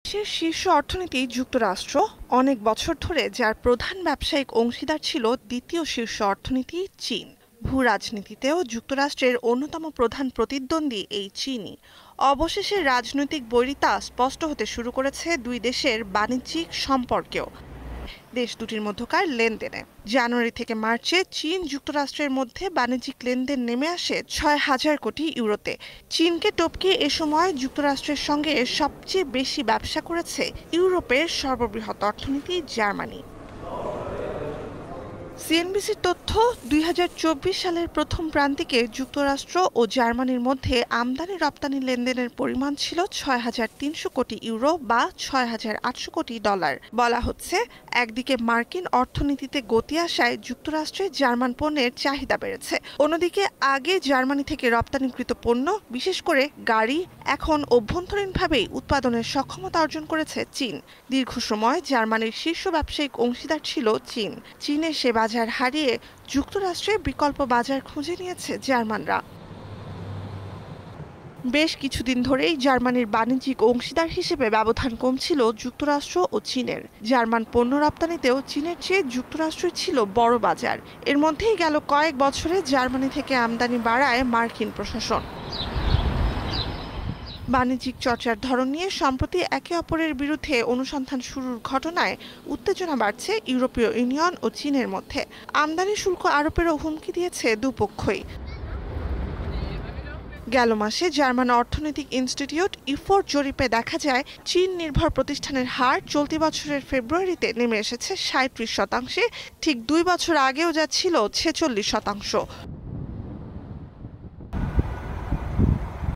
বিশ্বের শীর্ষ অর্থনীতি যুক্তরাষ্ট্র অনেক বছর ধরে যার প্রধান ব্যবসায়িক অংশীদার ছিল দ্বিতীয় শীর্ষ অর্থনীতি চীন। ভূ রাজনীতিতেও যুক্তরাষ্ট্রের অন্যতম প্রধান প্রতিদ্বন্দ্বী এই চীনই। অবশেষে রাজনৈতিক বৈরিতা স্পষ্ট হতে শুরু করেছে দুই দেশের বাণিজ্যিক সম্পর্কেও, দেশ দুটির মধ্যকার লেনদেনে। জানুয়ারি থেকে মার্চে চীন যুক্তরাষ্ট্রের মধ্যে বাণিজ্যিক লেনদেন নেমে আসে ৬,০০০ কোটি ইউরোতে। চীনকে টপকে এ সময় যুক্তরাষ্ট্রের সঙ্গে সবচেয়ে বেশি ব্যবসা করেছে ইউরোপের সর্ববৃহৎ অর্থনীতি জার্মানি। সিএনবিসির তথ্য, ২০২৪ সালের প্রথম প্রান্তিকে যুক্তরাষ্ট্র ও জার্মানির মধ্যে আমদানি রপ্তানি লেনদেনের পরিমাণ ছিল ৬,৩০০ কোটি ইউরো বা ৬,৮০০ কোটি ডলার। বলা হচ্ছে, একদিকে মার্কিন অর্থনীতিতে গতি আসায় যুক্তরাষ্ট্রে জার্মান পণ্যের চাহিদা বেড়েছে, অন্যদিকে আগে জার্মানি থেকে রপ্তানিকৃত পণ্য, বিশেষ করে গাড়ি, এখন অভ্যন্তরীণভাবেই উৎপাদনের সক্ষমতা অর্জন করেছে চীন। দীর্ঘ সময় জার্মানির শীর্ষ ব্যবসায়িক অংশীদার ছিল চীন। চীনের সে বাজার হারিয়ে যুক্তরাষ্ট্রে বিকল্প বাজার খুঁজে নিয়েছে জার্মানরা। বেশ কিছুদিন ধরেই জার্মানির বাণিজ্যিক অংশীদার হিসেবে ব্যবধান কমছিল যুক্তরাষ্ট্র ও চীনের। জার্মান পণ্য রপ্তানিতেও চীনের চেয়ে যুক্তরাষ্ট্রই ছিল বড় বাজার। এর মধ্যেই গেল কয়েক বছরে জার্মানি থেকে আমদানি বাড়ায় মার্কিন প্রশাসন। বাণিজ্যিক চর্চার ধরন নিয়ে সম্প্রতি একে অপরের বিরুদ্ধে অনুসন্ধান শুরুর ঘটনায় উত্তেজনা বাড়ছে ইউরোপীয় ইউনিয়ন ও চীনের মধ্যে। আমদানি শুল্ক আরোপেরও হুমকি দিয়েছে দুপক্ষই। গেল মাসে জার্মান অর্থনৈতিক ইনস্টিটিউট ইফোর জরিপে দেখা যায়, চীন নির্ভর প্রতিষ্ঠানের হার চলতি বছরের ফেব্রুয়ারিতে নেমে এসেছে ৩৭%, ঠিক ২ বছর আগেও যা ছিল ৪৬%।